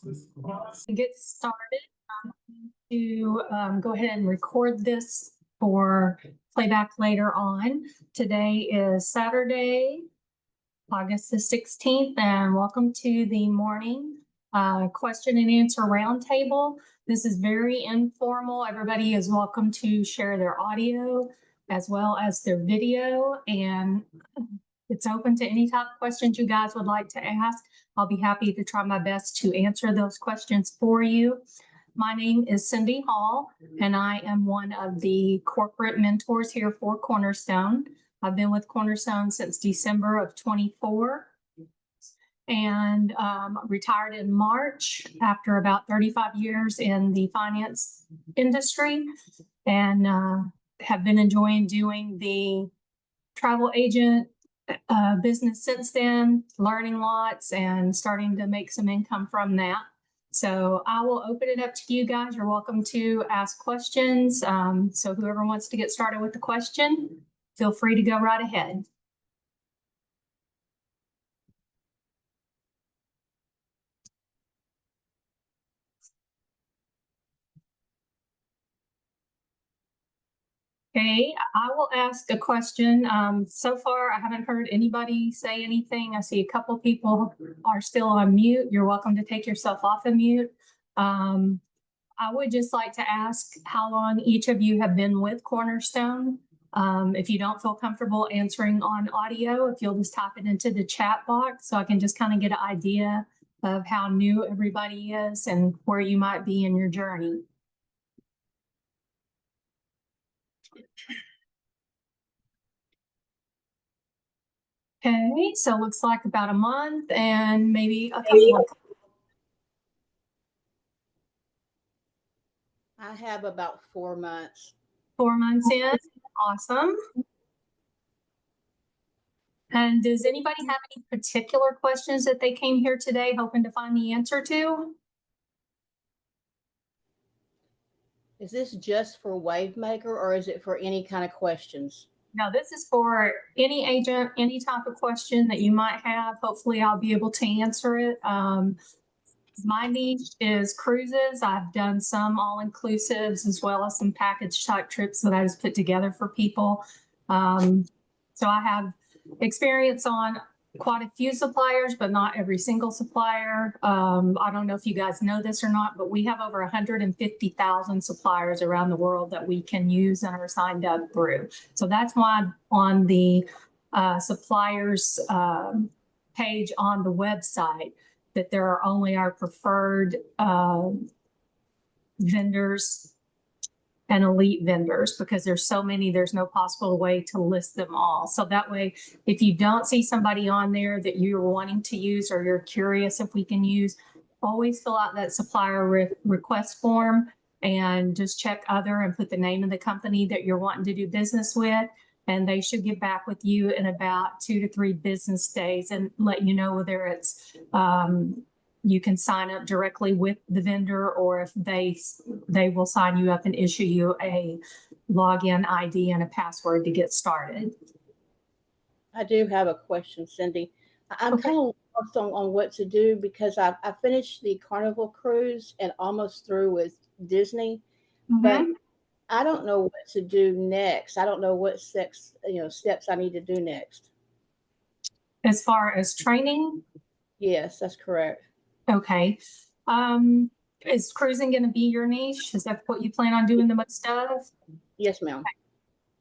To get started, I'm going to go ahead and record this for playback later on. Today is Saturday, August the 16th, and welcome to the morning question and answer roundtable. This is very informal. Everybody is welcome to share their audio as well as their video, and it's open to any type of questions you guys would like to ask. I'll be happy to try my best to answer those questions for you. My name is Cindy Hall, and I am one of the corporate mentors here for Cornerstone. I've been with Cornerstone since December of 24 and retired in March after about 35 years in the finance industry, and have been enjoying doing the travel agent business since then, learning lots and starting to make some income from that. So I will open it up to you guys. You're welcome to ask questions. So whoever wants to get started with the question, feel free to go right ahead. Okay, I will ask a question. So far, I haven't heard anybody say anything. I see a couple people are still on mute. You're welcome to take yourself off of mute. I would just like to ask how long each of you have been with Cornerstone. If you don't feel comfortable answering on audio, if you'll just type it into the chat box so I can just kind of get an idea of how new everybody is and where you might be in your journey. Okay, so it looks like about a month and maybe a couple of. I have about 4 months. 4 months in, awesome. And does anybody have any particular questions that they came here today hoping to find the answer to? Is this just for Wavemaker or is it for any kind of questions? No, this is for any agent, any type of question that you might have. Hopefully I'll be able to answer it. My niche is cruises. I've done some all-inclusives as well as some package type trips that I just put together for people. So I have experience on quite a few suppliers, but not every single supplier. I don't know if you guys know this or not, but we have over 150,000 suppliers around the world that we can use and are signed up through. So that's why on the suppliers page on the website, that there are only our preferred vendors and elite vendors, because there's so many, there's no possible way to list them all. So that way, if you don't see somebody on there that you're wanting to use or you're curious if we can use, always fill out that supplier request form and just check other and put the name of the company that you're wanting to do business with. And they should get back with you in about 2 to 3 business days and let you know whether it's you can sign up directly with the vendor, or if they will sign you up and issue you a login ID and a password to get started. I do have a question, Cindy. I'm Okay. kind of lost on what to do because I finished the Carnival cruise and almost through with Disney, but I don't know what to do next. I don't know what steps I need to do next. As far as training? Yes, that's correct. Okay. Is cruising going to be your niche? Is that what you plan on doing the most of? Yes, ma'am. Okay.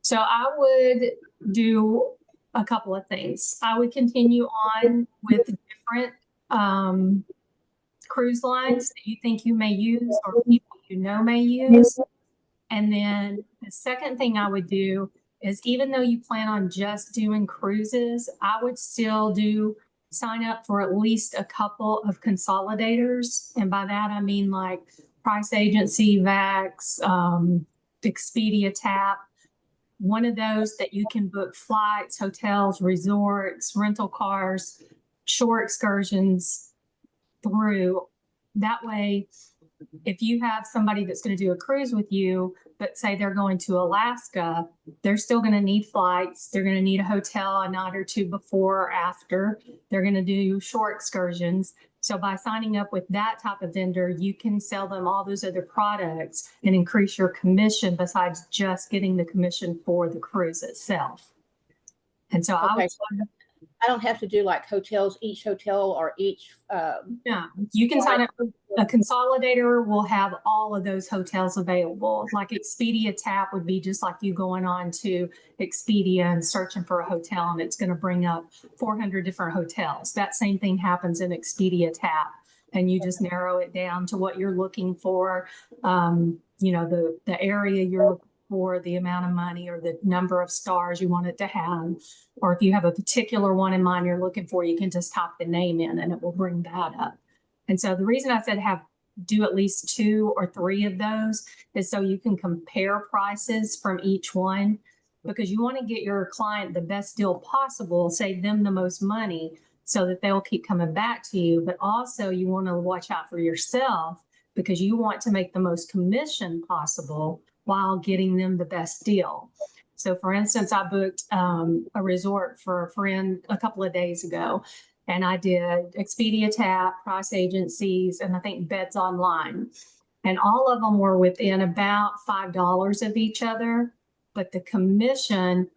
So I would do a couple of things. I would continue on with different cruise lines that you think you may use or people you know may use. And then the second thing I would do is, even though you plan on just doing cruises, I would still sign up for at least a couple of consolidators. And by that, I mean like Price Agency, Vax, Expedia, TAP, one of those that you can book flights, hotels, resorts, rental cars, shore excursions through. That way, if you have somebody that's going to do a cruise with you, but say they're going to Alaska, they're still going to need flights. They're going to need a hotel a night or two before or after. They're going to do shore excursions. So by signing up with that type of vendor, you can sell them all those other products and increase your commission besides just getting the commission for the cruise itself. And so I Okay. would, I don't have to do like hotels, each hotel or each. yeah, you can sign up. A consolidator will have all of those hotels available. Like Expedia Tap would be just like you going on to Expedia and searching for a hotel, and it's going to bring up 400 different hotels. That same thing happens in Expedia Tap, and you just narrow it down to what you're looking for. You know, the area you're looking for, the amount of money or the number of stars you want it to have. Or if you have a particular one in mind you're looking for, you can just type the name in and it will bring that up. And so the reason I said do at least 2 or 3 of those is so you can compare prices from each one, because you want to get your client the best deal possible, save them the most money so that they'll keep coming back to you. But also you want to watch out for yourself because you want to make the most commission possible while getting them the best deal. So for instance, I booked a resort for a friend a couple of days ago. And I did Expedia Tap, Price Agencies, and I think Beds Online. And all of them were within about $5 of each other. But the commission,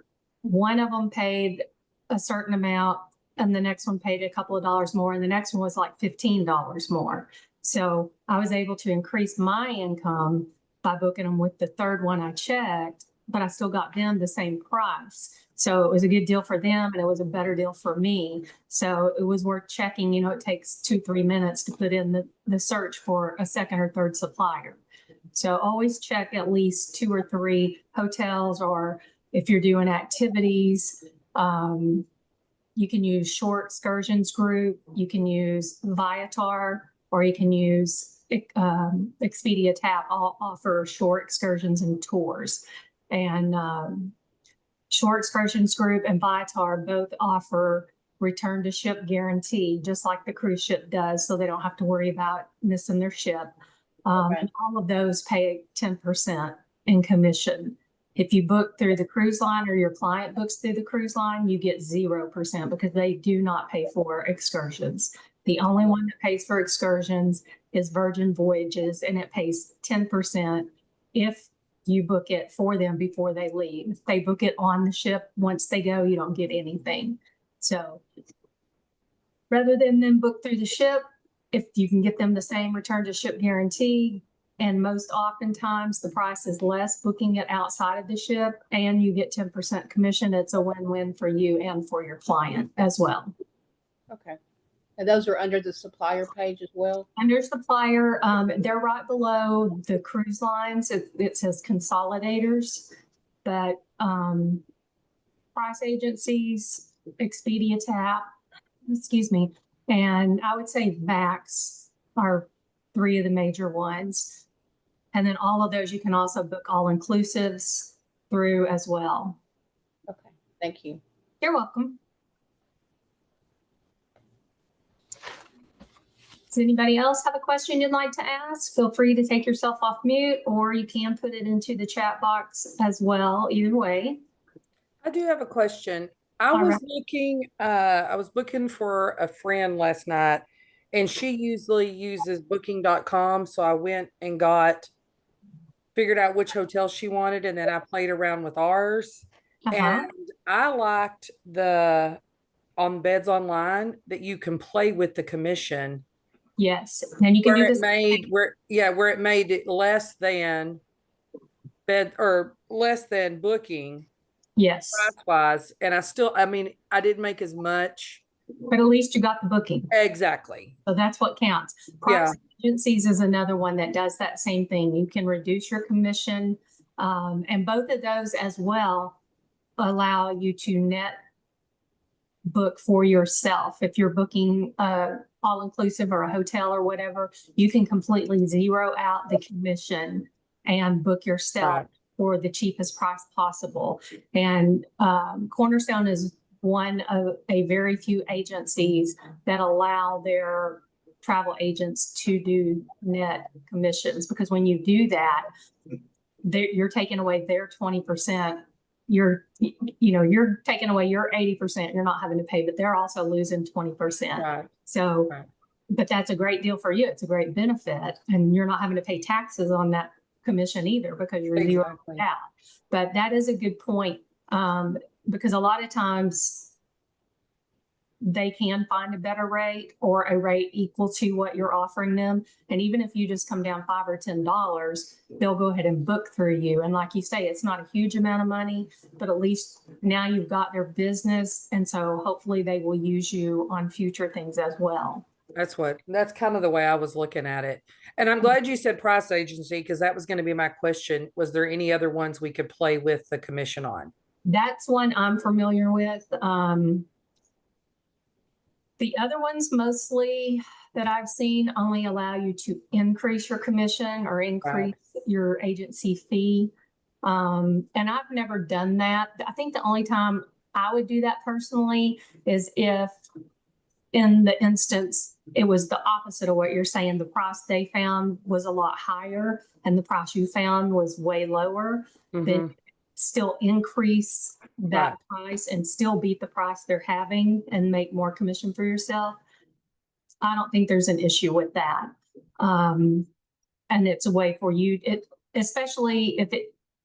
one of them paid a certain amount, and the next one paid a couple of dollars more, and the next one was like $15 more. So I was able to increase my income by booking them with the third one I checked, but I still got them the same price. So it was a good deal for them and it was a better deal for me. So it was worth checking. You know, it takes 2-3 minutes to put in the search for a second or third supplier. So always check at least 2 or 3 hotels, or if you're doing activities, you can use Short Excursions Group, you can use Viator, or you can use Expedia Tap. All offer short excursions and tours. And Short Excursions Group and Viator both offer return to ship guarantee, just like the cruise ship does, so they don't have to worry about missing their ship. And all of those pay 10% in commission. If you book through the cruise line or your client books through the cruise line, you get 0% because they do not pay for excursions. The only one that pays for excursions is Virgin Voyages, and it pays 10% if you book it for them before they leave. If they book it on the ship, once they go, you don't get anything. So rather than them book through the ship, if you can get them the same return to ship guarantee, and most oftentimes the price is less booking it outside of the ship, and you get 10% commission, it's a win-win for you and for your client as well. Okay. And those are under the supplier page as well? Under supplier, they're right below the cruise lines. It says consolidators, but Price Agencies, Expedia Tap, excuse me, and I would say VAX are 3 of the major ones. And then all of those you can also book all-inclusives through as well. Okay, thank you. You're welcome. Does anybody else have a question you'd like to ask? Feel free to take yourself off mute, or you can put it into the chat box as well. Either way. I do have a question. I was looking for a friend last night, and she usually uses booking.com. So I went and figured out which hotel she wanted, and then I played around with ours. And I liked on Beds Online that you can play with the commission. Yes, and you can do this where it made it less than booking. Yes. Price wise, and I didn't make as much. But at least you got the booking. Exactly. So that's what counts. Price Agencies is another one that does that same thing. You can reduce your commission, and both of those as well allow you to net book for yourself. If you're booking all-inclusive or a hotel or whatever, you can completely zero out the commission and book yourself for the cheapest price possible. And Cornerstone is one of a very few agencies that allow their travel agents to do net commissions, because when you do that, you're taking away their 20%. You're taking away your 80%. You're not having to pay, but they're also losing 20%. Right. So but that's a great deal for you. It's a great benefit, and you're not having to pay taxes on that commission either because you're zeroed Exactly. out. But that is a good point, because a lot of times they can find a better rate or a rate equal to what you're offering them. And even if you just come down $5 or $10, they'll go ahead and book through you. And like you say, it's not a huge amount of money, but at least now you've got their business. And so hopefully they will use you on future things as well. That's kind of the way I was looking at it. And I'm glad you said price agency, because that was going to be my question. Was there any other ones we could play with the commission on? That's one I'm familiar with. The other ones mostly that I've seen only allow you to increase your commission or increase your agency fee. And I've never done that. I think the only time I would do that personally is if in the instance it was the opposite of what you're saying. The price they found was a lot higher and the price you found was way lower. Then still increase that price and still beat the price they're having and make more commission for yourself. I don't think there's an issue with that. And it's a way for you, especially if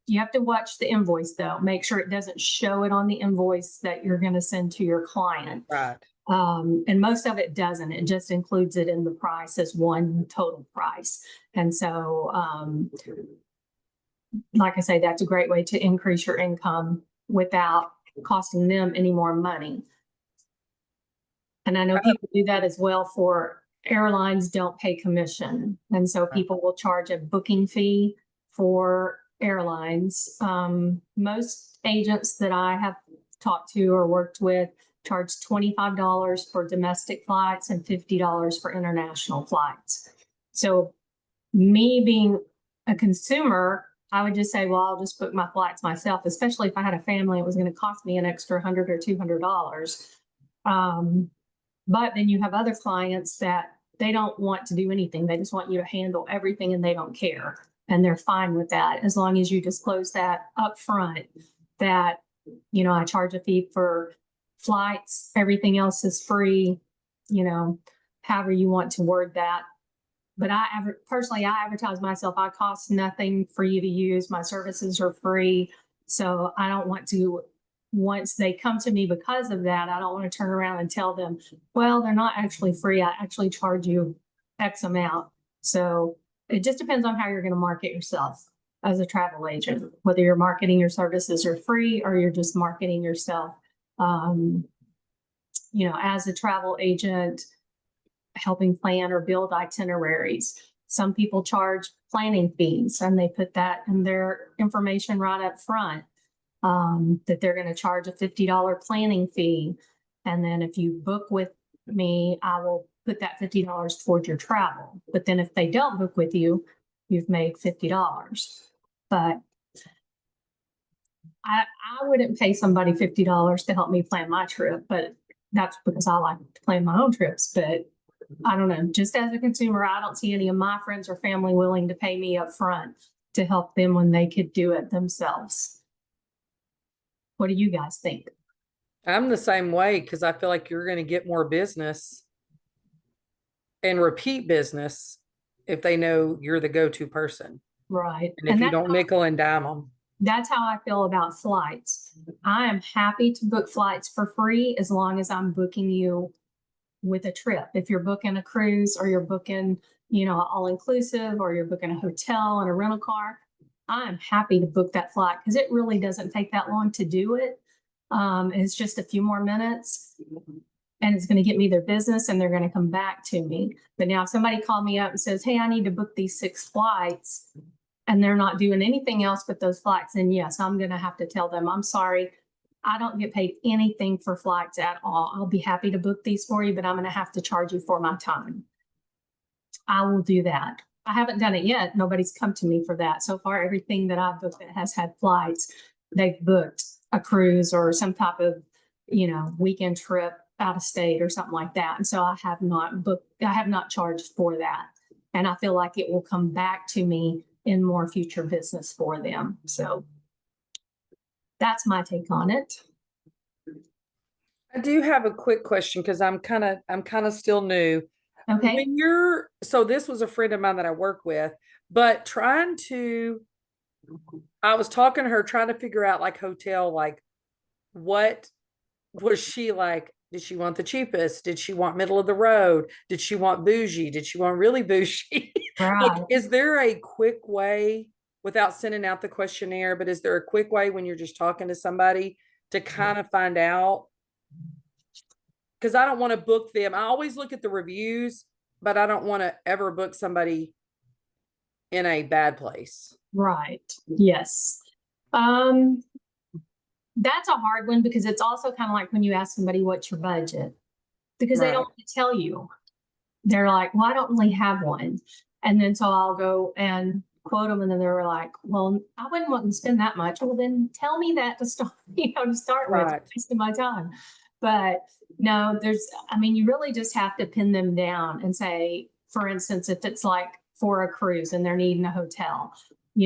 you have to watch the invoice though. Make sure it doesn't show it on the invoice that you're going to send to your client. Right. And most of it doesn't. It just includes it in the price as one total price. And so, like I say, that's a great way to increase your income without costing them any more money. And I know people do that as well for airlines don't pay commission. And so people will charge a booking fee for airlines. Most agents that I have talked to or worked with charge $25 for domestic flights and $50 for international flights. So me being a consumer, I would just say, well, I'll just book my flights myself, especially if I had a family, it was going to cost me an extra $100 or $200. But then you have other clients that they don't want to do anything. They just want you to handle everything and they don't care. And they're fine with that as long as you disclose that up front that, you know, I charge a fee for flights, everything else is free, you know, however you want to word that. But personally, I advertise myself. I cost nothing for you to use. My services are free. So I don't want to, once they come to me because of that, I don't want to turn around and tell them, well, they're not actually free. I actually charge you X amount. So it just depends on how you're going to market yourself as a travel agent, whether you're marketing your services are free or you're just marketing yourself, you know, as a travel agent, helping plan or build itineraries. Some people charge planning fees and they put that in their information right up front, that they're going to charge a $50 planning fee. And then if you book with me, I will put that $50 towards your travel. But then if they don't book with you, you've made $50. But I wouldn't pay somebody $50 to help me plan my trip, but that's because I like to plan my own trips. But I don't know, just as a consumer, I don't see any of my friends or family willing to pay me up front to help them when they could do it themselves. What do you guys think? I'm the same way because I feel like you're going to get more business and repeat business if they know you're the go-to person. Right. And if you don't nickel and dime them. That's how I feel about flights. I am happy to book flights for free as long as I'm booking you with a trip. If you're booking a cruise or you're booking, you know, all inclusive, or you're booking a hotel and a rental car, I'm happy to book that flight because it really doesn't take that long to do it. It's just a few more minutes and it's going to get me their business and they're going to come back to me. But now if somebody called me up and says, hey, I need to book these 6 flights and they're not doing anything else but those flights, then yes, I'm going to have to tell them, I'm sorry, I don't get paid anything for flights at all. I'll be happy to book these for you, but I'm going to have to charge you for my time. I will do that. I haven't done it yet. Nobody's come to me for that. So far, everything that I've booked that has had flights, they've booked a cruise or some type of, you know, weekend trip out of state or something like that. And so I have not charged for that. And I feel like it will come back to me in more future business for them. So that's my take on it. I do have a quick question because I'm kind of still new. Okay. When so this was a friend of mine that I work with, but I was talking to her, trying to figure out like hotel, like what was she like? Did she want the cheapest? Did she want middle of the road? Did she want bougie? Did she want really bougie? Like, Right. is there a quick way without sending out the questionnaire, but is there a quick way when you're just talking to somebody to kind of find out? Because I don't want to book them. I always look at the reviews, but I don't want to ever book somebody in a bad place. Right. Yes. That's a hard one because it's also kind of like when you ask somebody, what's your budget? Because they don't Right. want to tell you. They're like, well, I don't really have one. And then so I'll go and quote them. And then they're like, well, I wouldn't want to spend that much. Well, then tell me that to start, to start with, Right. wasting my time. But no, I mean, you really just have to pin them down and say, for instance, if it's like for a cruise and they're needing a hotel,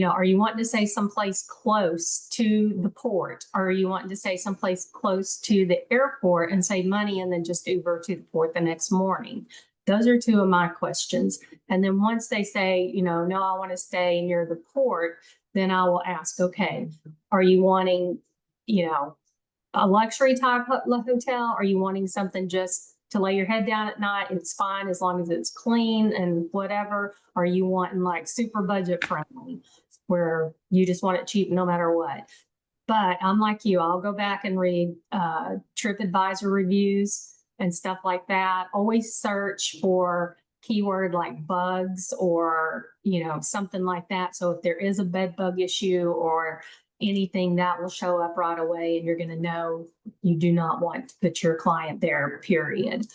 are you wanting to say someplace close to the port? Or are you wanting to say someplace close to the airport and save money and then just Uber to the port the next morning? Those are two of my questions. And then once they say, no, I want to stay near the port, then I will ask, okay, are you wanting, a luxury type hotel? Are you wanting something just to lay your head down at night? It's fine as long as it's clean and whatever. Are you wanting like super budget friendly where you just want it cheap no matter what? But I'm like you, I'll go back and read TripAdvisor reviews and stuff like that. Always search for keyword like bugs or, something like that. So if there is a bed bug issue or anything, that will show up right away and you're going to know you do not want to put your client there, period.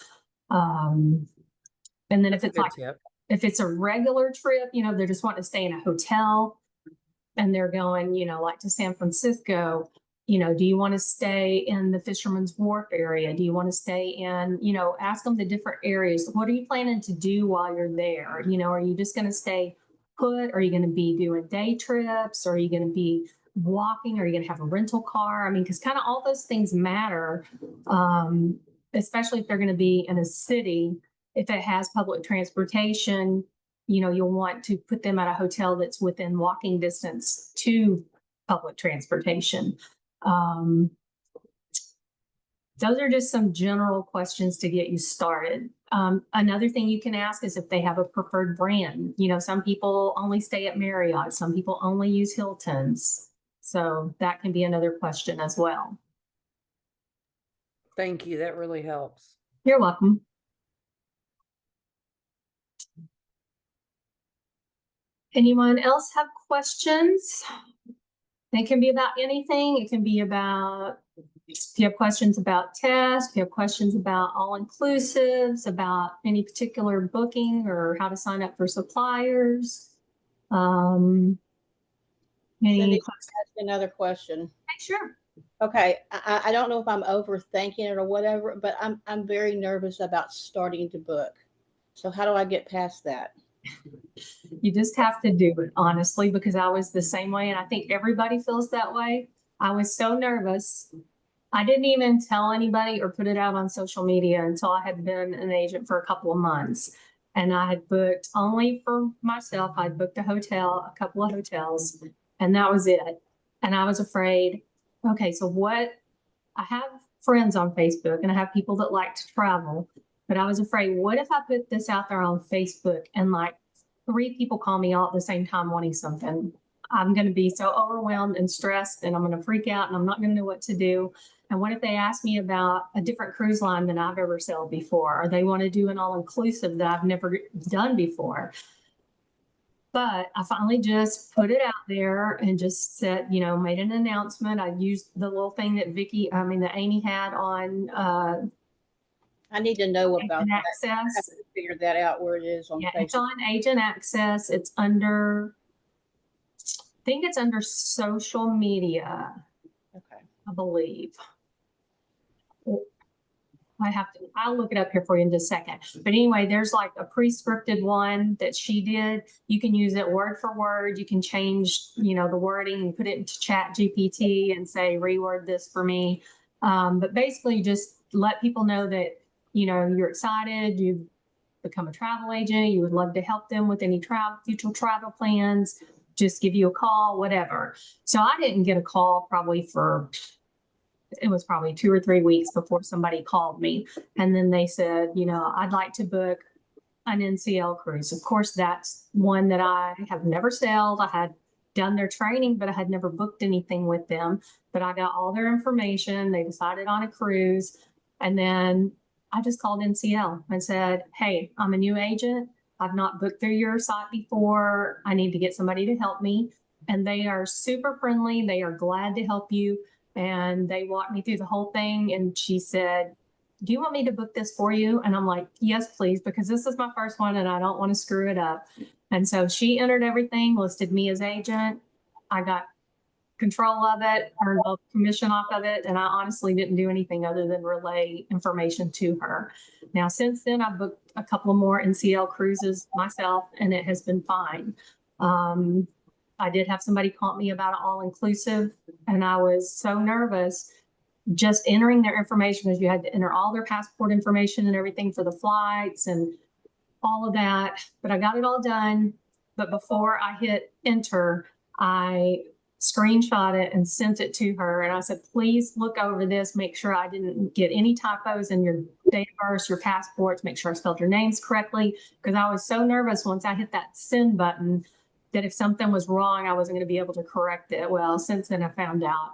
And then That's a good tip. if it's a regular trip, they're just wanting to stay in a hotel and they're going, like to San Francisco, do you want to stay in the Fisherman's Wharf area? Do you want to stay in, ask them the different areas. What are you planning to do while you're there? Are you just going to stay put? Are you going to be doing day trips? Are you going to be walking? Are you going to have a rental car? I mean, because kind of all those things matter, especially if they're going to be in a city. If it has public transportation, you'll want to put them at a hotel that's within walking distance to public transportation. Those are just some general questions to get you started. Another thing you can ask is if they have a preferred brand. Some people only stay at Marriott. Some people only use Hilton's. So that can be another question as well. Thank you. That really helps. You're welcome. Anyone else have questions? It can be about anything. It can be about, if you have questions about tests, if you have questions about all-inclusives, about any particular booking or how to sign up for suppliers. Cindy, Any ask another question. Sure. Okay, I don't know if I'm overthinking it or whatever, but I'm very nervous about starting to book. So how do I get past that? You just have to do it, honestly, because I was the same way. And I think everybody feels that way. I was so nervous. I didn't even tell anybody or put it out on social media until I had been an agent for a couple of months. And I had booked only for myself. I'd booked a couple of hotels, and that was it. And I was afraid, okay, so what? I have friends on Facebook and I have people that like to travel, but I was afraid, what if I put this out there on Facebook and like 3 people call me all at the same time wanting something? I'm going to be so overwhelmed and stressed and I'm going to freak out and I'm not going to know what to do. And what if they ask me about a different cruise line than I've ever sailed before, or they want to do an all-inclusive that I've never done before? But I finally just put it out there and just said, made an announcement. I used the little thing that that Amy had on I need to know about Agent that. I have Access. to figure that out where it is on Yeah, Facebook. it's on Agent Access. It's under, I think it's under social media, Okay. I believe. I'll look it up here for you in just a second. But anyway, there's like a pre-scripted one that she did. You can use it word for word. You can change, the wording and put it into ChatGPT and say, reword this for me. But basically just let people know that, you're excited, you've become a travel agent, you would love to help them with any future travel plans, just give you a call, whatever. So I didn't get a call it was probably 2 or 3 weeks before somebody called me. And then they said, I'd like to book an NCL cruise. Of course, that's one that I have never sailed. I had done their training, but I had never booked anything with them. But I got all their information. They decided on a cruise. And then I just called NCL and said, hey, I'm a new agent. I've not booked through your site before. I need to get somebody to help me. And they are super friendly. They are glad to help you. And they walked me through the whole thing. And she said, do you want me to book this for you? And I'm like, yes, please, because this is my first one and I don't want to screw it up. And so she entered everything, listed me as agent. I got control of it, earned a commission off of it. And I honestly didn't do anything other than relay information to her. Now, since then, I've booked a couple more NCL cruises myself, and it has been fine. I did have somebody call me about an all-inclusive, and I was so nervous just entering their information, because you had to enter all their passport information and everything for the flights and all of that. But I got it all done. But before I hit enter, I screenshot it and sent it to her. And I said, please look over this, make sure I didn't get any typos in your date of birth, your passports, make sure I spelled your names correctly. Because I was so nervous once I hit that send button that if something was wrong, I wasn't going to be able to correct it. Well, since then I found out,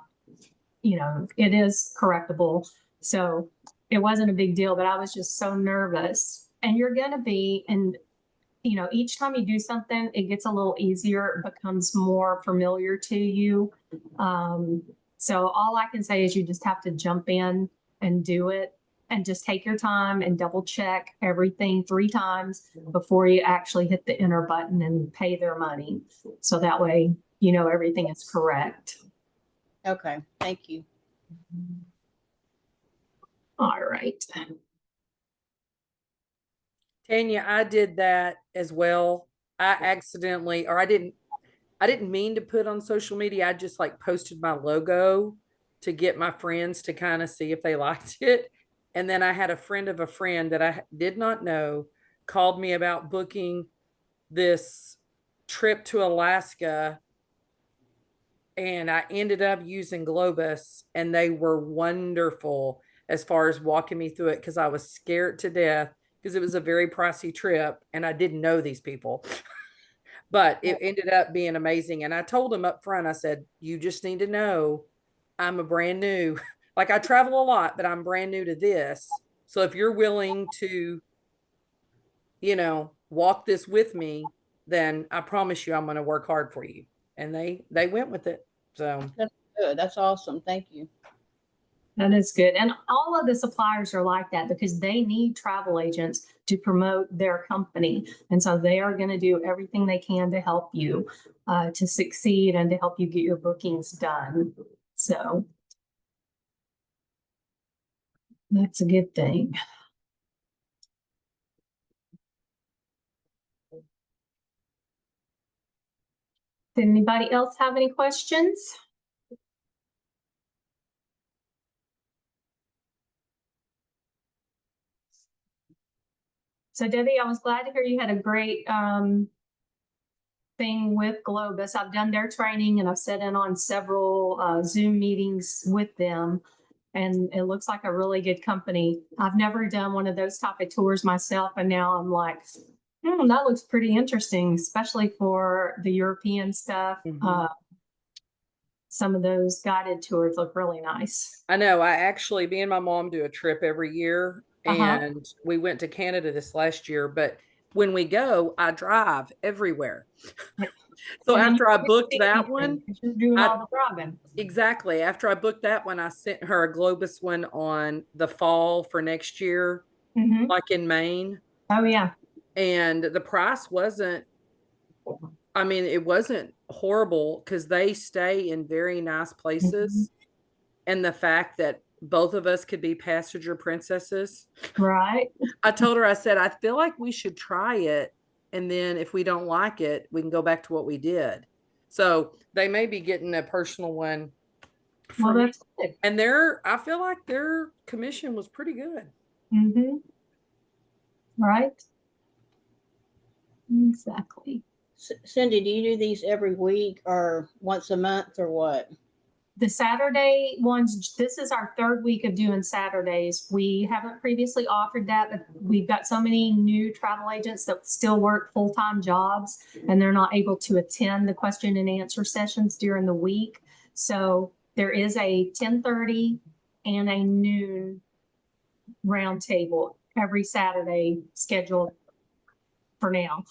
it is correctable. So it wasn't a big deal, but I was just so nervous. And you're going to be, and each time you do something, it gets a little easier, it becomes more familiar to you. So all I can say is you just have to jump in and do it, and just take your time and double check everything 3 times before you actually hit the enter button and pay their money. So that way, everything is correct. Okay, thank you. All right. Tanya, I did that as well. I accidentally, or I didn't mean to put on social media. I just like posted my logo to get my friends to kind of see if they liked it. And then I had a friend of a friend that I did not know called me about booking this trip to Alaska. And I ended up using Globus, and they were wonderful as far as walking me through it, because I was scared to death because it was a very pricey trip and I didn't know these people. But it ended up being amazing. And I told them up front, I said, you just need to know I'm a brand new, like I travel a lot, but I'm brand new to this. So if you're willing to, walk this with me, then I promise you I'm going to work hard for you. And they went with it. So That's good. That's awesome. Thank you. That is good. And all of the suppliers are like that because they need travel agents to promote their company. And so they are going to do everything they can to help you to succeed and to help you get your bookings done. So that's a good thing. Did anybody else have any questions? So Debbie, I was glad to hear you had a great thing with Globus. I've done their training and I've sat in on several Zoom meetings with them, and it looks like a really good company. I've never done one of those type of tours myself, and now I'm like, that looks pretty interesting, especially for the European stuff. Some of those guided tours look really nice. I know. Me and my mom do a trip every year, and we went to Canada this last year. But when we go, I drive everywhere. So after I booked that one, doing all the driving. Exactly. After I booked that one, I sent her a Globus one on the fall for next year, like in Maine. Oh yeah. And the price wasn't, it wasn't horrible because they stay in very nice places. And the fact that both of us could be passenger princesses. Right. I told her, I said, I feel like we should try it. And then if we don't like it, we can go back to what we did. So they may be getting a personal one. Well, that's good. And I feel like their commission was pretty good. Right. Exactly. Cindy, do you do these every week or once a month or what? The Saturday ones, this is our third week of doing Saturdays. We haven't previously offered that, but we've got so many new travel agents that still work full-time jobs and they're not able to attend the question and answer sessions during the week. So there is a 10:30 and a noon roundtable every Saturday scheduled for now.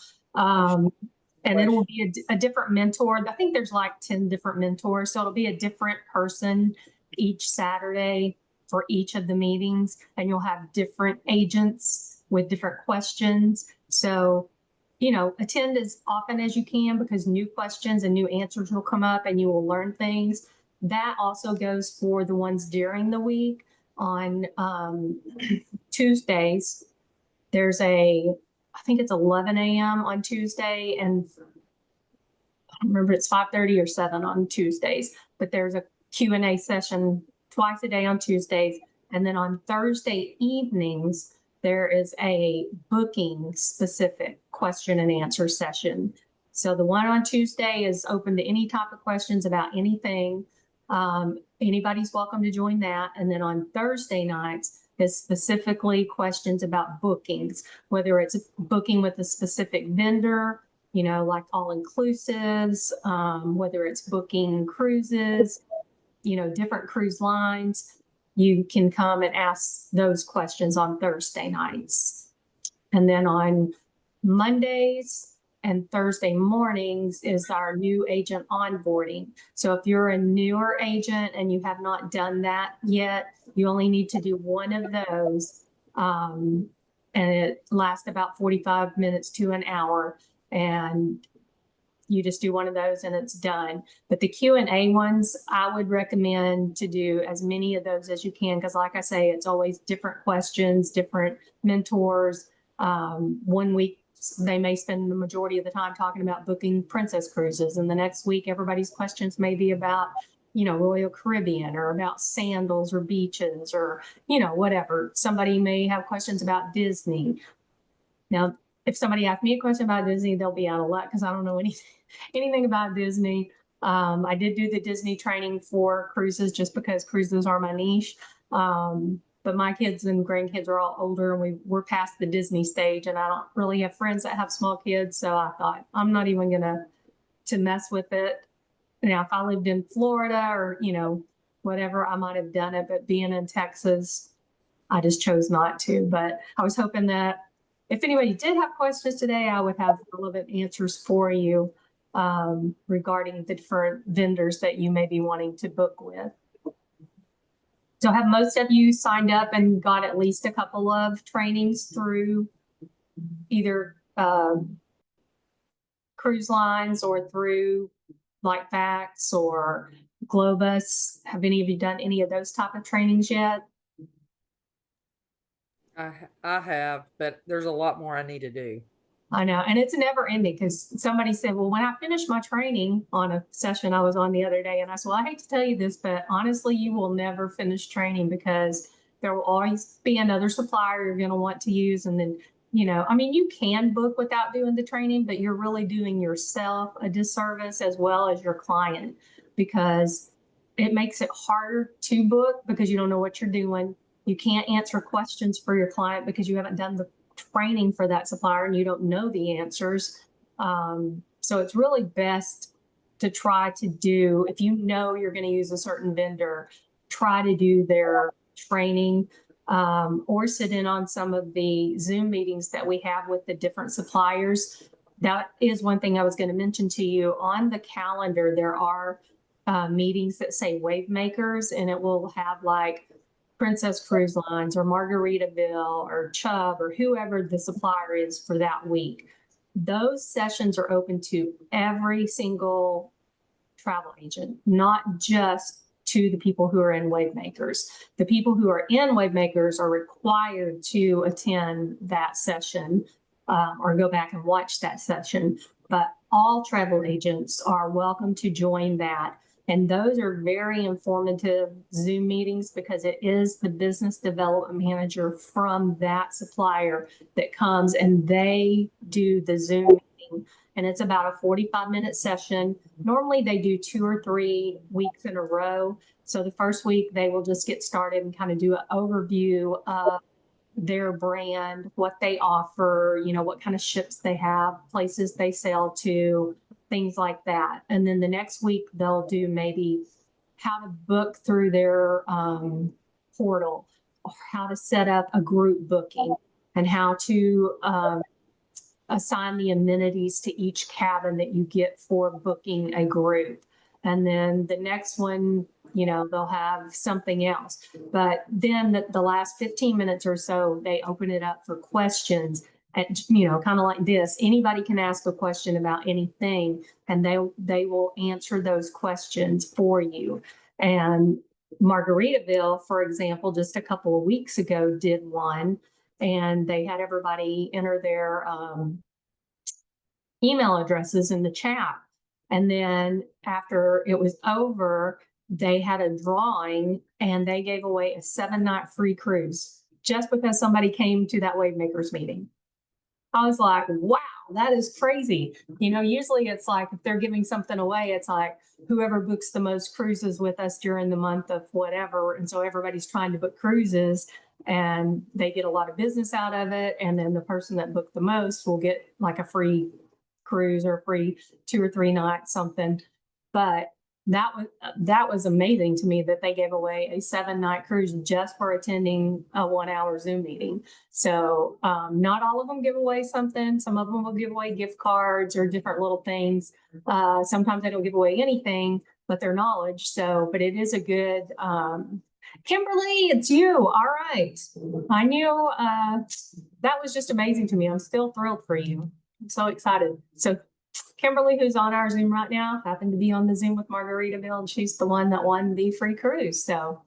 And it will be a different mentor. I think there's like 10 different mentors. So it'll be a different person each Saturday for each of the meetings. And you'll have different agents with different questions. So, attend as often as you can because new questions and new answers will come up and you will learn things. That also goes for the ones during the week. On Tuesdays, there's I think it's 11 a.m. on Tuesday, and I don't remember it's 5:30 or 7 on Tuesdays, but there's a Q&A session twice a day on Tuesdays. And then on Thursday evenings, there is a booking specific question and answer session. So the one on Tuesday is open to any type of questions about anything. Anybody's welcome to join that. And then on Thursday nights is specifically questions about bookings, whether it's booking with a specific vendor, like all inclusives, whether it's booking cruises, different cruise lines. You can come and ask those questions on Thursday nights. And then on Mondays and Thursday mornings is our new agent onboarding. So if you're a newer agent and you have not done that yet, you only need to do one of those. And it lasts about 45 minutes to an hour. And you just do one of those and it's done. But the Q&A ones, I would recommend to do as many of those as you can, because like I say, it's always different questions, different mentors. One week, they may spend the majority of the time talking about booking Princess cruises. And the next week, everybody's questions may be about, Royal Caribbean or about sandals or beaches or, whatever. Somebody may have questions about Disney. Now, if somebody asks me a question about Disney, they'll be out of luck because I don't know anything about Disney. I did do the Disney training for cruises just because cruises are my niche. But my kids and grandkids are all older and we're past the Disney stage and I don't really have friends that have small kids. So I thought I'm not even gonna mess with it. Now, if I lived in Florida or, whatever, I might have done it. But being in Texas, I just chose not to. But I was hoping that if anybody did have questions today, I would have relevant answers for you regarding the different vendors that you may be wanting to book with. So have most of you signed up and got at least a couple of trainings through either cruise lines or through Lightfax or Globus? Have any of you done any of those type of trainings yet? I have, but there's a lot more I need to do. I know. And it's never ending because somebody said, well, when I finish my training on a session I was on the other day, and I said, well, I hate to tell you this, but honestly, you will never finish training because there will always be another supplier you're going to want to use. And then, you can book without doing the training, but you're really doing yourself a disservice as well as your client because it makes it harder to book because you don't know what you're doing. You can't answer questions for your client because you haven't done the training for that supplier and you don't know the answers. So it's really best to try to do, if you know you're going to use a certain vendor, try to do their training or sit in on some of the Zoom meetings that we have with the different suppliers. That is one thing I was going to mention to you. On the calendar, there are meetings that say Wave Makers, and it will have like Princess Cruise Lines or Margaritaville or Chubb or whoever the supplier is for that week. Those sessions are open to every single travel agent, not just to the people who are in Wave Makers. The people who are in Wave Makers are required to attend that session or go back and watch that session. But all travel agents are welcome to join that. And those are very informative Zoom meetings because it is the business development manager from that supplier that comes and they do the Zoom booking. And it's about a 45-minute session. Normally they do 2 or 3 weeks in a row. So the first week they will just get started and kind of do an overview of their brand, what they offer, you know, what kind of ships they have, places they sell to, things like that. And then the next week they'll do maybe how to book through their portal, or how to set up a group booking, and how to assign the amenities to each cabin that you get for booking a group. And then the next one, you know, they'll have something else. But then the last 15 minutes or so, they open it up for questions. And, you know, kind of like this, anybody can ask a question about anything, and they will answer those questions for you. And Margaritaville, for example, just a couple of weeks ago did one, and they had everybody enter their email addresses in the chat. And then after it was over, they had a drawing and they gave away a 7-night free cruise just because somebody came to that Wave Makers meeting. I was like, wow, that is crazy. You know, usually it's like if they're giving something away, it's like whoever books the most cruises with us during the month of whatever. And so everybody's trying to book cruises and they get a lot of business out of it. And then the person that booked the most will get like a free cruise or free 2 or 3 nights, something. But that was amazing to me that they gave away a 7-night cruise just for attending a 1-hour Zoom meeting. So not all of them give away something. Some of them will give away gift cards or different little things. Sometimes they don't give away anything but their knowledge. So, but it is a good, Kimberly, it's you. All right. I knew that was just amazing to me. I'm still thrilled for you. I'm so excited. So Kimberly, who's on our Zoom right now, happened to be on the Zoom with Margaritaville, and she's the one that won the free cruise. So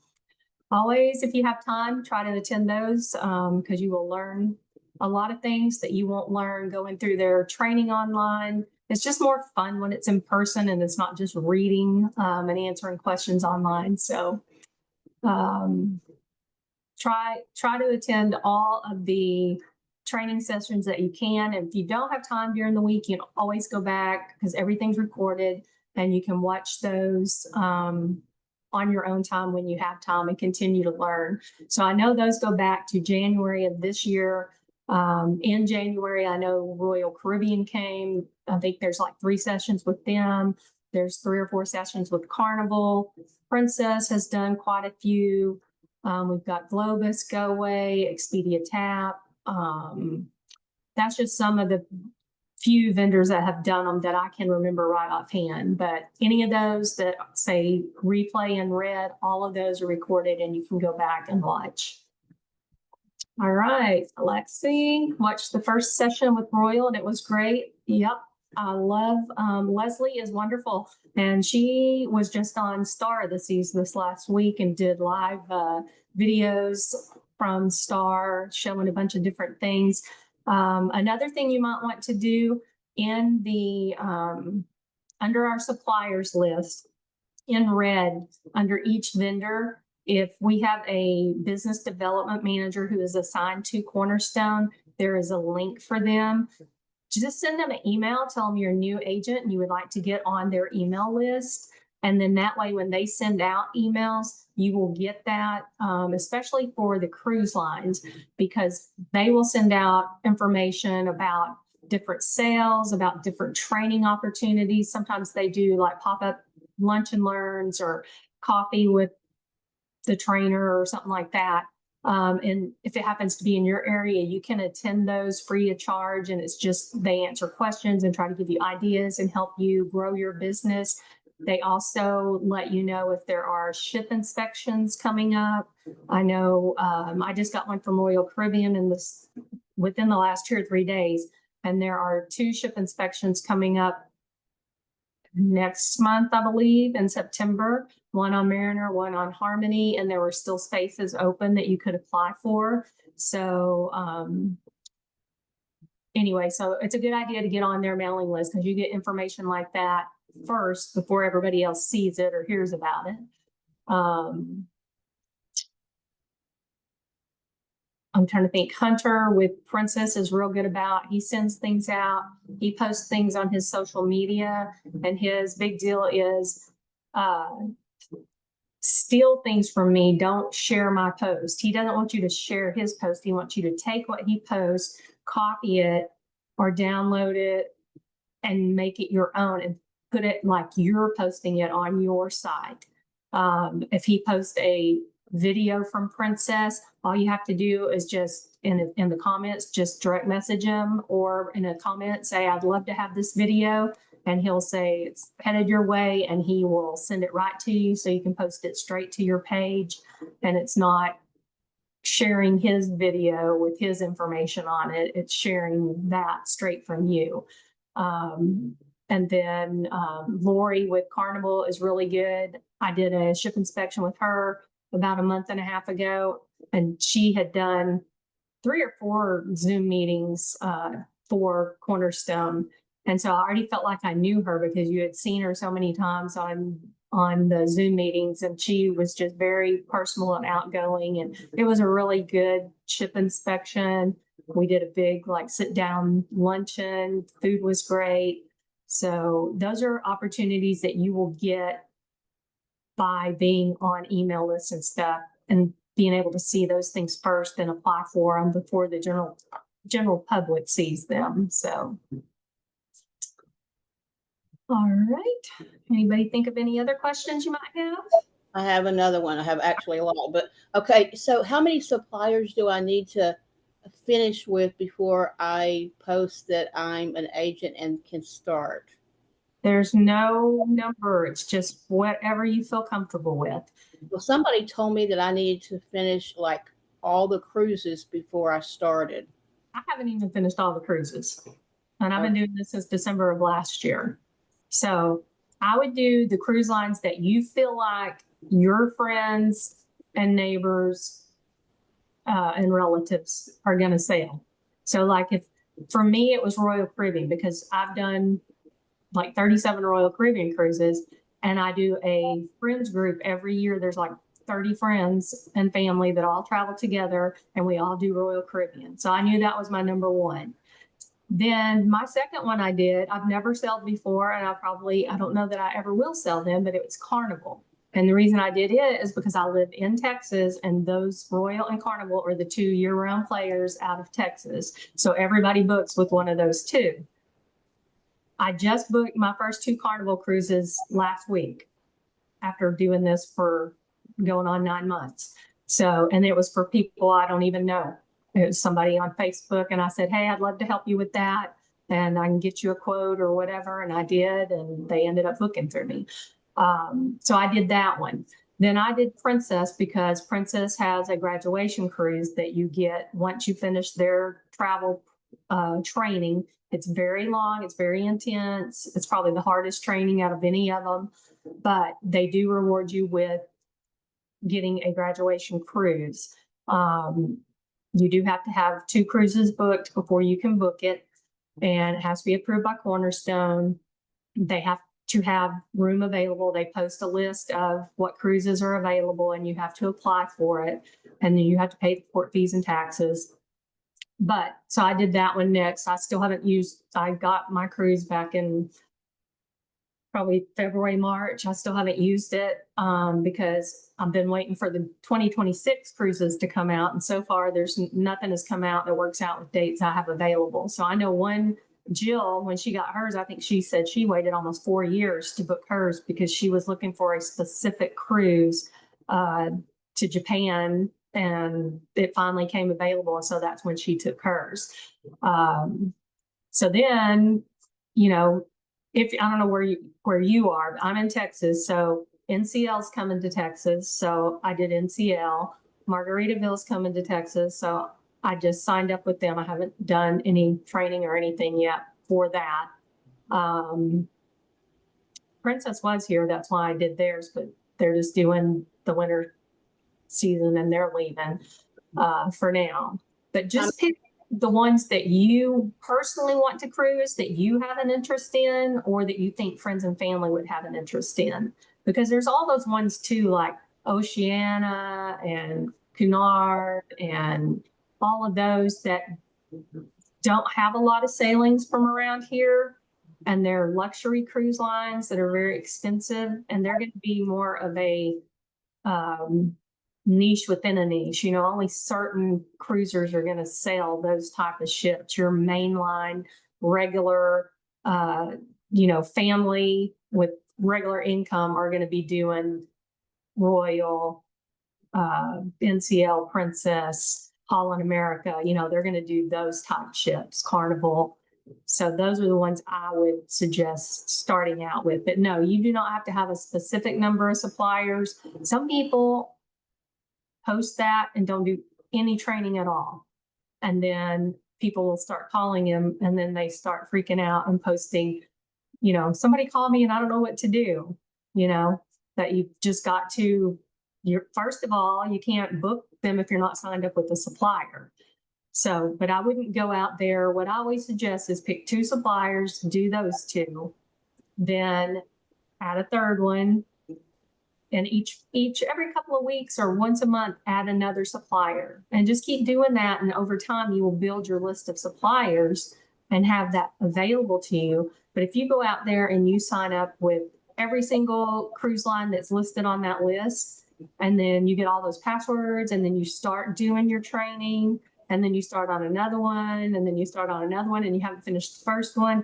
always, if you have time, try to attend those because you will learn a lot of things that you won't learn going through their training online. It's just more fun when it's in person and it's not just reading and answering questions online. So try to attend all of the training sessions that you can. And if you don't have time during the week, you can always go back because everything's recorded and you can watch those on your own time when you have time and continue to learn. So I know those go back to January of this year. In January, I know Royal Caribbean came. I think there's like 3 sessions with them. There's 3 or 4 sessions with Carnival. Princess has done quite a few. We've got Globus, GoAway, Expedia Tap. That's just some of the few vendors that have done them that I can remember right offhand. But any of those that say replay in red, all of those are recorded and you can go back and watch. All right, Alexi, watched the first session with Royal and it was great. Yep, I love Leslie is wonderful. And she was just on Star of the Seas this last week and did live videos from Star showing a bunch of different things. Another thing you might want to do in the under our suppliers list in red under each vendor, if we have a business development manager who is assigned to Cornerstone, there is a link for them. Just send them an email, tell them you're a new agent and you would like to get on their email list. And then that way, when they send out emails, you will get that, especially for the cruise lines, because they will send out information about different sales, about different training opportunities. Sometimes they do like pop-up lunch and learns or coffee with the trainer or something like that. And if it happens to be in your area, you can attend those free of charge. And it's just they answer questions and try to give you ideas and help you grow your business. They also let you know if there are ship inspections coming up. I know I just got one from Royal Caribbean in this within the last 2 or 3 days, and there are 2 ship inspections coming up next month, I believe, in September. One on Mariner, one on Harmony, and there were still spaces open that you could apply for. So anyway, so it's a good idea to get on their mailing list because you get information like that first before everybody else sees it or hears about it. I'm trying to think. Hunter with Princess is real good about, he sends things out. He posts things on his social media, and his big deal is, steal things from me. Don't share my post. He doesn't want you to share his post. He wants you to take what he posts, copy it or download it and make it your own and put it like you're posting it on your site. If he posts a video from Princess, all you have to do is just in the comments, just direct message him, or in a comment say, I'd love to have this video. And he'll say it's headed your way, and he will send it right to you so you can post it straight to your page. And it's not sharing his video with his information on it. It's sharing that straight from you. And then Lori with Carnival is really good. I did a ship inspection with her about a month and a half ago, and she had done 3 or 4 Zoom meetings for Cornerstone. And so I already felt like I knew her because you had seen her so many times on the Zoom meetings, and she was just very personal and outgoing. And it was a really good ship inspection. We did a big like sit down luncheon. Food was great. So those are opportunities that you will get by being on email lists and stuff, and being able to see those things first and apply for them before the general public sees them. So. All right. Anybody think of any other questions you might have? I have another one. I have actually a lot, but okay. So how many suppliers do I need to finish with before I post that I'm an agent and can start? There's no number. It's just whatever you feel comfortable with. Well, somebody told me that I needed to finish like all the cruises before I started. I haven't even finished all the cruises, and I've been doing this since December of last year. So I would do the cruise lines that you feel like your friends and neighbors and relatives are going to sail. So like if for me, it was Royal Caribbean, because I've done like 37 Royal Caribbean cruises, and I do a friends group every year. There's like 30 friends and family that all travel together, and we all do Royal Caribbean. So I knew that was my number one. Then my second one I did, I've never sailed before, and I don't know that I ever will sail them, but it was Carnival. And the reason I did it is because I live in Texas, and those Royal and Carnival are the 2 year-round players out of Texas. So everybody books with one of those two. I just booked my first 2 Carnival cruises last week after doing this for going on 9 months. So, and it was for people I don't even know. It was somebody on Facebook, and I said, hey, I'd love to help you with that, and I can get you a quote or whatever. And I did, and they ended up booking through me. So I did that one. Then I did Princess, because Princess has a graduation cruise that you get once you finish their travel training. It's very long. It's very intense. It's probably the hardest training out of any of them, but they do reward you with getting a graduation cruise. You do have to have 2 cruises booked before you can book it, and it has to be approved by Cornerstone. They have to have room available. They post a list of what cruises are available, and you have to apply for it, and then you have to pay the port fees and taxes. But so I did that one next. I still haven't I got my cruise back in probably February, March. I still haven't used it because I've been waiting for the 2026 cruises to come out. And so far, there's nothing has come out that works out with dates I have available. So I know one, Jill, when she got hers, I think she said she waited almost 4 years to book hers because she was looking for a specific cruise to Japan, and it finally came available. And so that's when she took hers. So then, you know, if I don't know where you are, but I'm in Texas, so NCL's coming to Texas, so I did NCL. Margaritaville's coming to Texas, so I just signed up with them. I haven't done any training or anything yet for that. Princess was here, that's why I did theirs, but they're just doing the winter season and they're leaving for now. But just pick the ones that you personally want to cruise, that you have an interest in, or that you think friends and family would have an interest in. Because there's all those ones too, like Oceania and Cunard and all of those that don't have a lot of sailings from around here, and they're luxury cruise lines that are very expensive, and they're going to be more of a niche within a niche. You know, only certain cruisers are going to sail those type of ships. Your mainline, regular, you know, family with regular income are going to be doing Royal, NCL, Princess, Holland America. You know, they're going to do those type ships, Carnival. So those are the ones I would suggest starting out with. But no, you do not have to have a specific number of suppliers. Some people post that and don't do any training at all. And then people will start calling him, and then they start freaking out and posting, you know, somebody called me and I don't know what to do. You know, that you've just got to, first of all, you can't book them if you're not signed up with a supplier. So, but I wouldn't go out there. What I always suggest is pick 2 suppliers, do those 2, then add a third one, and each every couple of weeks or once a month, add another supplier, and just keep doing that. And over time, you will build your list of suppliers and have that available to you. But if you go out there and you sign up with every single cruise line that's listed on that list, and then you get all those passwords, and then you start doing your training, and then you start on another one, and then you start on another one, and you haven't finished the first one,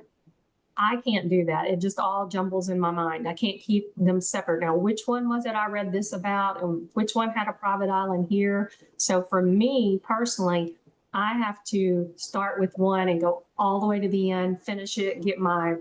I can't do that. It just all jumbles in my mind. I can't keep them separate. Now, which one was it I read this about, and which one had a private island here? So for me personally, I have to start with one and go all the way to the end, finish it, get my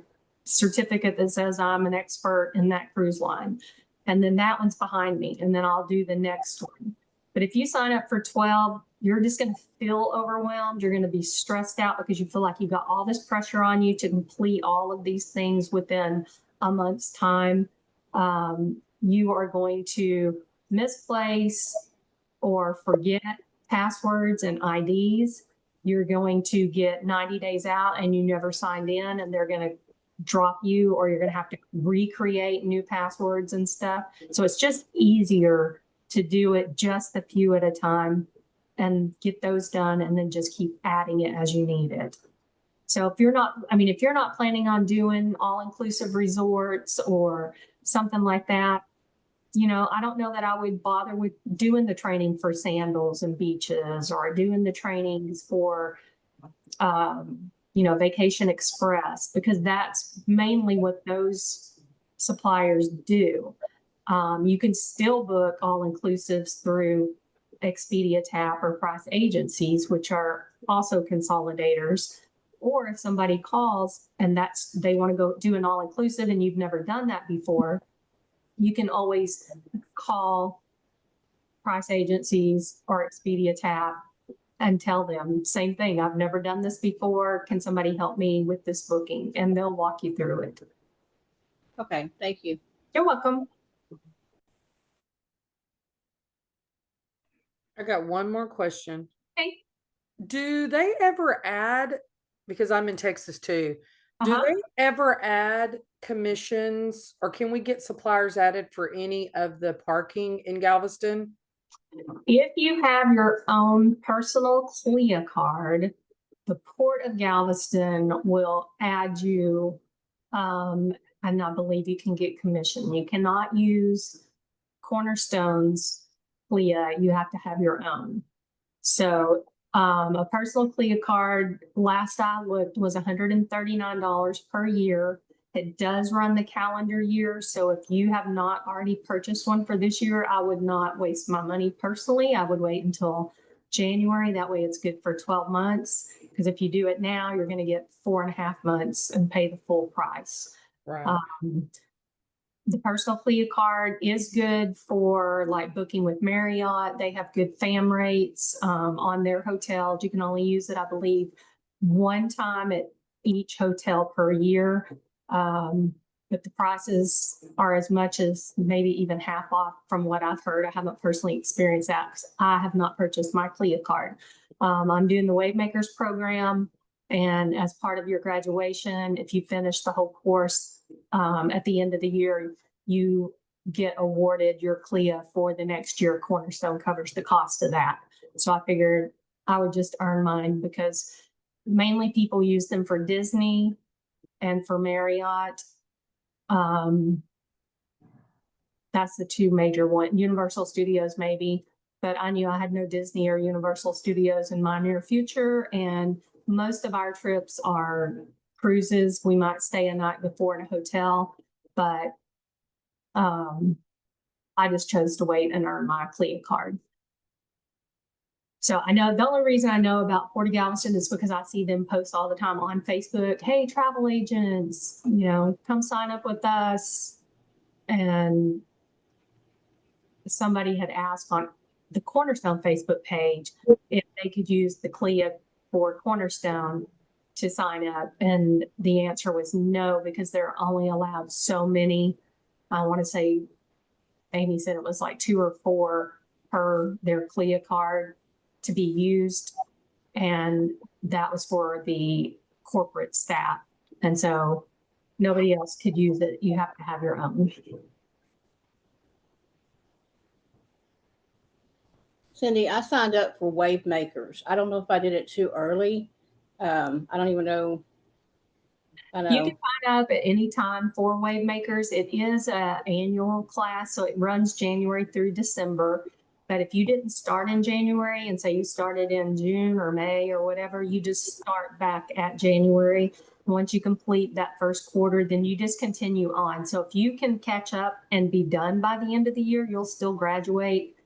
certificate that says I'm an expert in that cruise line. And then that one's behind me, and then I'll do the next one. But if you sign up for 12, you're just going to feel overwhelmed. You're going to be stressed out because you feel like you got all this pressure on you to complete all of these things within a month's time. You are going to misplace or forget passwords and IDs. You're going to get 90 days out and you never signed in, and they're going to drop you, or you're going to have to recreate new passwords and stuff. So it's just easier to do it just a few at a time and get those done, and then just keep adding it as you need it. So if you're not, I mean, if you're not planning on doing all-inclusive resorts or something like that, you know, I don't know that I would bother with doing the training for Sandals and beaches, or doing the trainings for, you know, Vacation Express, because that's mainly what those suppliers do. You can still book all-inclusives through Expedia, TAP, or Price Agencies, which are also consolidators. Or if somebody calls and they want to go do an all-inclusive and you've never done that before, you can always call Price Agencies or Expedia, TAP and tell them same thing. I've never done this before. Can somebody help me with this booking? And they'll walk you through it. Okay, thank you. You're welcome. I got one more question. Okay. Do they ever add, because I'm in Texas too, do Uh-huh. they ever add commissions, or can we get suppliers added for any of the parking in Galveston? If you have your own personal CLIA card, the Port of Galveston will add you, and I believe you can get commission. You cannot use Cornerstone's CLIA. You have to have your own. So a personal CLIA card, last I looked, was $139 per year. It does run the calendar year. So if you have not already purchased one for this year, I would not waste my money personally. I would wait until January. That way it's good for 12 months. Because if you do it now, you're going to get 4.5 months and pay the full price. Right. The personal CLIA card is good for like booking with Marriott. They have good FAM rates on their hotels. You can only use it, I believe, one time at each hotel per year. But the prices are as much as maybe even half off from what I've heard. I haven't personally experienced that because I have not purchased my CLIA card. I'm doing the Wave Makers program. And as part of your graduation, if you finish the whole course at the end of the year, you get awarded your CLIA for the next year. Cornerstone covers the cost of that. So I figured I would just earn mine because mainly people use them for Disney and for Marriott. That's the two major ones. Universal Studios maybe, but I knew I had no Disney or Universal Studios in my near future. And most of our trips are cruises. We might stay a night before in a hotel, but I just chose to wait and earn my CLIA card. So I know the only reason I know about Port of Galveston is because I see them post all the time on Facebook. Hey, travel agents, come sign up with us. And somebody had asked on the Cornerstone Facebook page if they could use the CLIA for Cornerstone to sign up. And the answer was no, because they're only allowed so many. I want to say Amy said it was like 2 or 4 per their CLIA card to be used. And that was for the corporate staff. And so nobody else could use it. You have to have your own. Cindy, I signed up for Wave Makers. I don't know if I did it too early. I don't even know. I know. You can sign up at any time for Wave Makers. It is an annual class, so it runs January through December. But if you didn't start in January and say you started in June or May or whatever, you just start back at January. Once you complete that first quarter, then you just continue on. So if you can catch up and be done by the end of the year, you'll still graduate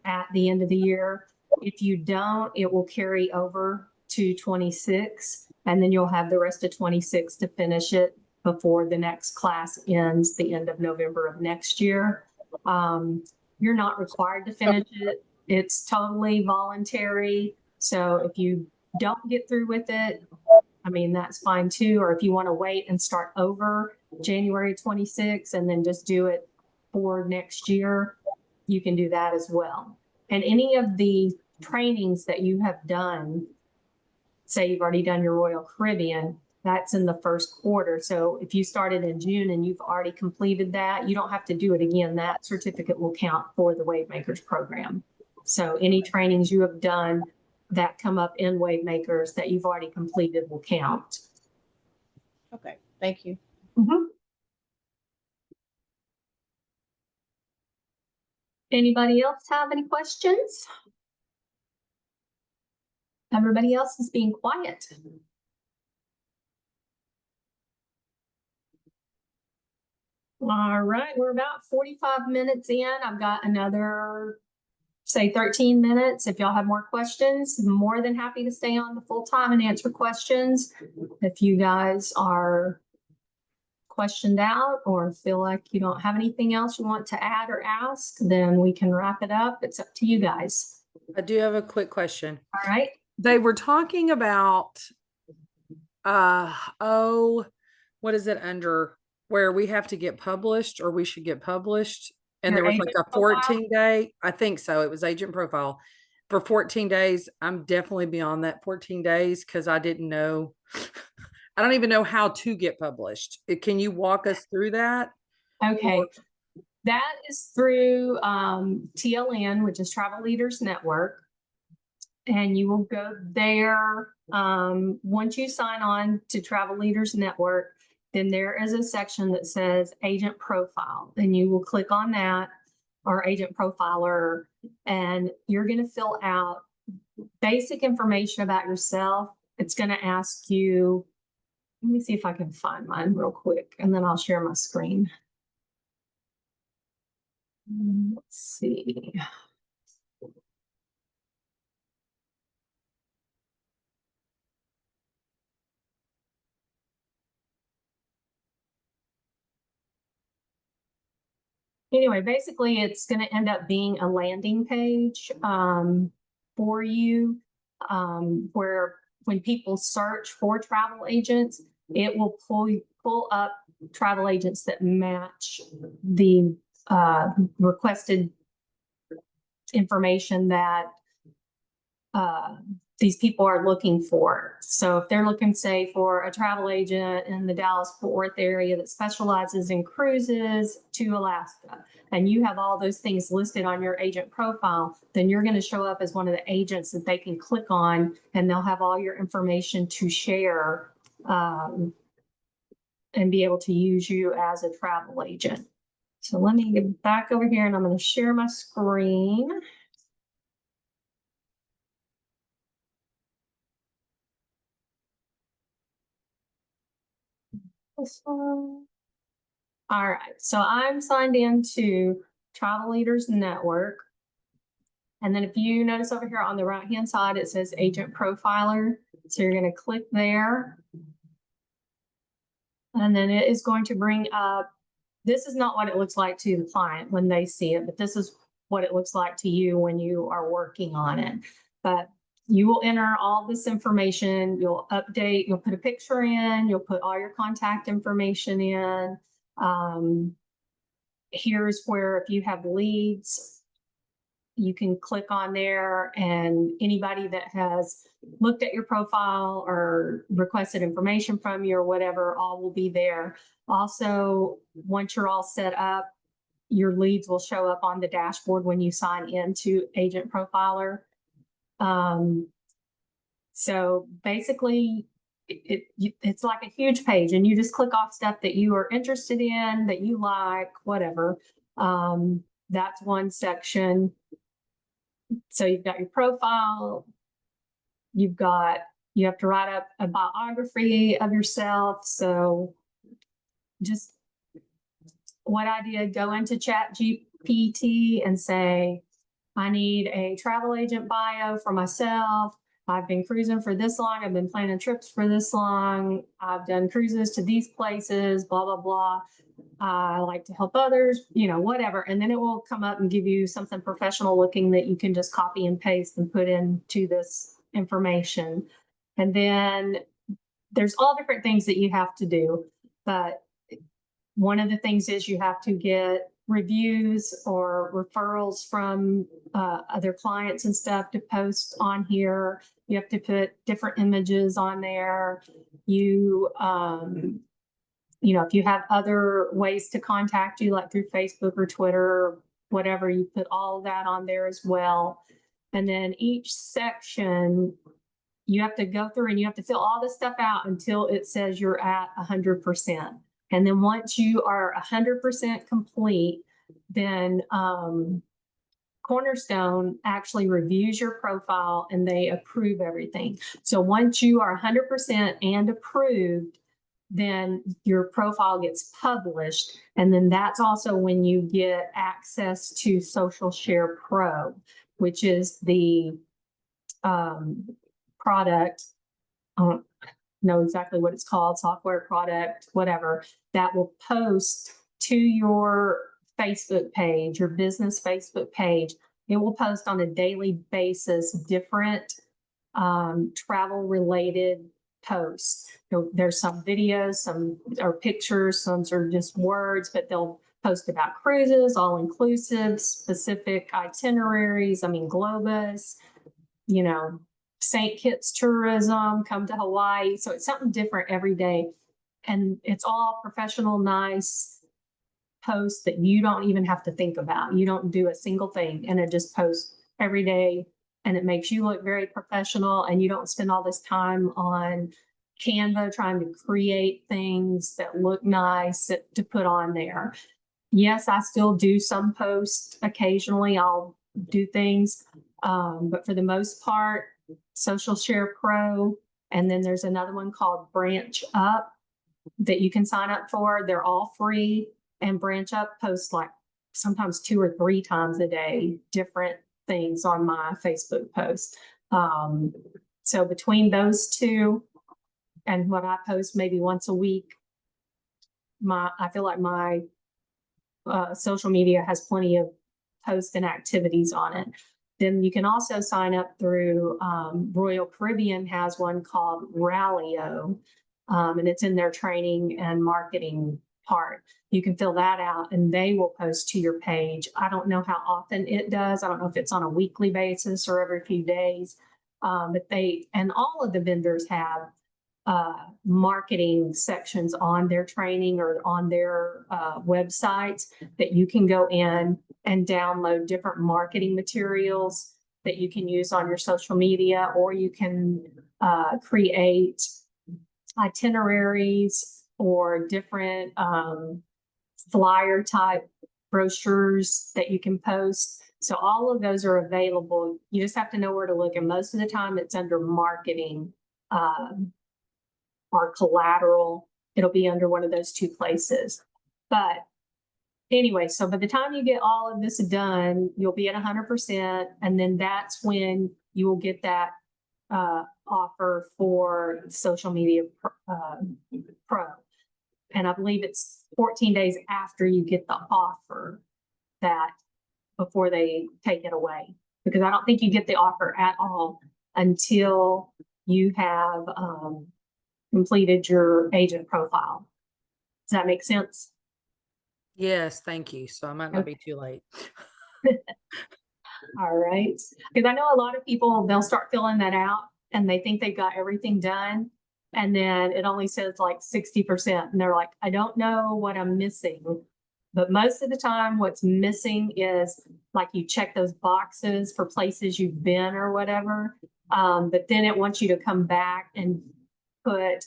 at the end of the year. If you don't, it will carry over to 26, and then you'll have the rest of 26 to finish it before the next class ends the end of November of next year. You're not required to finish it. It's totally voluntary. So if you don't get through with it, I mean, that's fine too. Or if you want to wait and start over January 26 and then just do it for next year, you can do that as well. And any of the trainings that you have done, say you've already done your Royal Caribbean, that's in the first quarter. So if you started in June and you've already completed that, you don't have to do it again. That certificate will count for the Wave Makers program. So any trainings you have done that come up in Wave Makers that you've already completed will count. Okay, thank you. Mm-hmm. Anybody else have any questions? Everybody else is being quiet. All right, we're about 45 minutes in. I've got another, say 13 minutes. If y'all have more questions, I'm more than happy to stay on the full time and answer questions. If you guys are questioned out or feel like you don't have anything else you want to add or ask, then we can wrap it up. It's up to you guys. I do have a quick question. All right. They were talking about, what is it under where we have to get published or we should get published? And Your there was like agent a 14-day, I think so. It was agent profile for 14 days. I'm definitely beyond that 14 days because I didn't know. I don't even know how to get published. Can you walk us through that? Okay. That is through TLN, which is Travel Leaders Network. And you will go there. Once you sign on to Travel Leaders Network, then there is a section that says agent profile. And you will click on that, or agent profiler, and you're going to fill out basic information about yourself. It's going to ask you, let me see if I can find mine real quick, and then I'll share my screen. Let's see. Anyway, basically, it's going to end up being a landing page for you where when people search for travel agents, it will pull up travel agents that match the requested information that these people are looking for. So if they're looking, say, for a travel agent in the Dallas-Fort Worth area that specializes in cruises to Alaska, and you have all those things listed on your agent profile, then you're going to show up as one of the agents that they can click on, and they'll have all your information to share and be able to use you as a travel agent. So let me get back over here and I'm going to share my screen. This one. All right, so I'm signed into Travel Leaders Network. And then if you notice over here on the right-hand side, it says Agent Profiler. So you're going to click there. And then it is going to bring up, this is not what it looks like to the client when they see it, but this is what it looks like to you when you are working on it. But you will enter all this information, you'll update, you'll put a picture in, you'll put all your contact information in. Here's where if you have leads, you can click on there and anybody that has looked at your profile or requested information from you or whatever, all will be there. Also, once you're all set up, your leads will show up on the dashboard when you sign into Agent Profiler. So basically, it's like a huge page and you just click off stuff that you are interested in, that you like, whatever. That's one section. So you've got your profile, you have to write up a biography of yourself. So just what I did, go into ChatGPT and say, I need a travel agent bio for myself. I've been cruising for this long. I've been planning trips for this long. I've done cruises to these places, blah, blah, blah. I like to help others, whatever. And then it will come up and give you something professional looking that you can just copy and paste and put into this information. And then there's all different things that you have to do. But one of the things is you have to get reviews or referrals from other clients and stuff to post on here. You have to put different images on there. If you have other ways to contact you, like through Facebook or Twitter or whatever, you put all of that on there as well. And then each section, you have to go through and you have to fill all this stuff out until it says you're at 100%. And then once you are 100% complete, then Cornerstone actually reviews your profile and they approve everything. So once you are 100% and approved, then your profile gets published. And then that's also when you get access to Social Share Pro, which is the product. I don't know exactly what it's called, software product, whatever, that will post to your Facebook page, your business Facebook page. It will post on a daily basis different travel related posts. There's some videos, some are pictures, some are just words, but they'll post about cruises, all inclusive, specific itineraries. Globus, St. Kitts tourism, come to Hawaii. So it's something different every day. And it's all professional, nice posts that you don't even have to think about. You don't do a single thing and it just posts every day and it makes you look very professional and you don't spend all this time on Canva trying to create things that look nice to put on there. Yes, I still do some posts occasionally. I'll do things, but for the most part, Social Share Pro, and then there's another one called Branch Up that you can sign up for. They're all free, and Branch Up posts like sometimes 2 or 3 times a day, different things on my Facebook posts. So between those two and what I post maybe once a week, I feel like my social media has plenty of posts and activities on it. Then you can also sign up through Royal Caribbean has one called Rallyo, and it's in their training and marketing part. You can fill that out and they will post to your page. I don't know how often it does. I don't know if it's on a weekly basis or every few days, But and all of the vendors have marketing sections on their training or on their websites that you can go in and download different marketing materials that you can use on your social media, or you can create itineraries or different flyer type brochures that you can post. So all of those are available. You just have to know where to look. And most of the time it's under marketing or collateral. It'll be under one of those two places. But anyway, so by the time you get all of this done, you'll be at 100%. And then that's when you will get that offer for Social Media Pro. And I believe it's 14 days after you get the offer that before they take it away, because I don't think you get the offer at all until you have completed your agent profile. Does that make sense? Yes, thank you. So I might not be too late. All right. Because I know a lot of people, they'll start filling that out and they think they've got everything done. And then it only says like 60%. And they're like, I don't know what I'm missing. But most of the time, what's missing is like you check those boxes for places you've been or whatever. But then it wants you to come back and put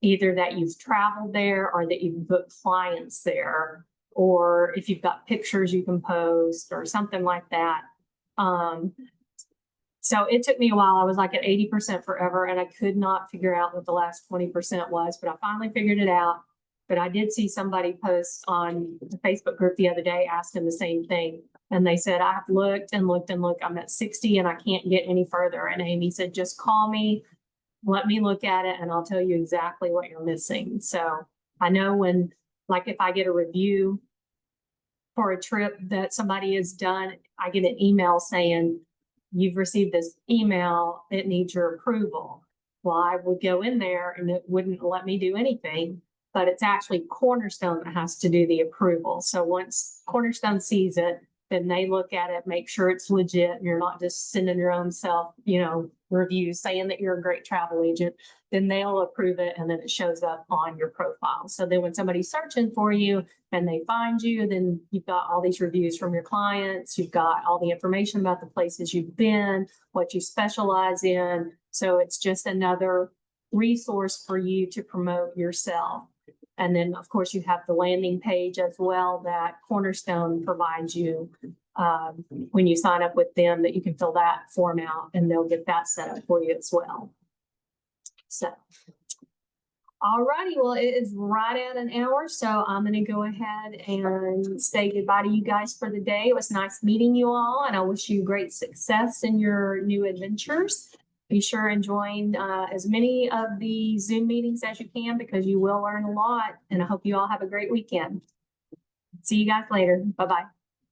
either that you've traveled there or that you've booked clients there, or if you've got pictures you can post or something like that. So it took me a while. I was like at 80% forever, and I could not figure out what the last 20% was, but I finally figured it out. But I did see somebody post on the Facebook group the other day, asked them the same thing. And they said, I've looked and looked and looked. I'm at 60 and I can't get any further. And Amy said, just call me, let me look at it, and I'll tell you exactly what you're missing. So I know when, like if I get a review for a trip that somebody has done, I get an email saying, you've received this email, it needs your approval. Well, I would go in there and it wouldn't let me do anything, but it's actually Cornerstone that has to do the approval. So once Cornerstone sees it, then they look at it, make sure it's legit, and you're not just sending your own self, reviews saying that you're a great travel agent. Then they'll approve it, and then it shows up on your profile. So then when somebody's searching for you and they find you, then you've got all these reviews from your clients. You've got all the information about the places you've been, what you specialize in. So it's just another resource for you to promote yourself. And then, of course, you have the landing page as well that Cornerstone provides you when you sign up with them, that you can fill that form out and they'll get that set up for you as well. So, all righty. Well, it is right at an hour, so I'm going to go ahead and say goodbye to you guys for the day. It was nice meeting you all, and I wish you great success in your new adventures. Be sure and join as many of the Zoom meetings as you can, because you will learn a lot, and I hope you all have a great weekend. See you guys later. Bye-bye.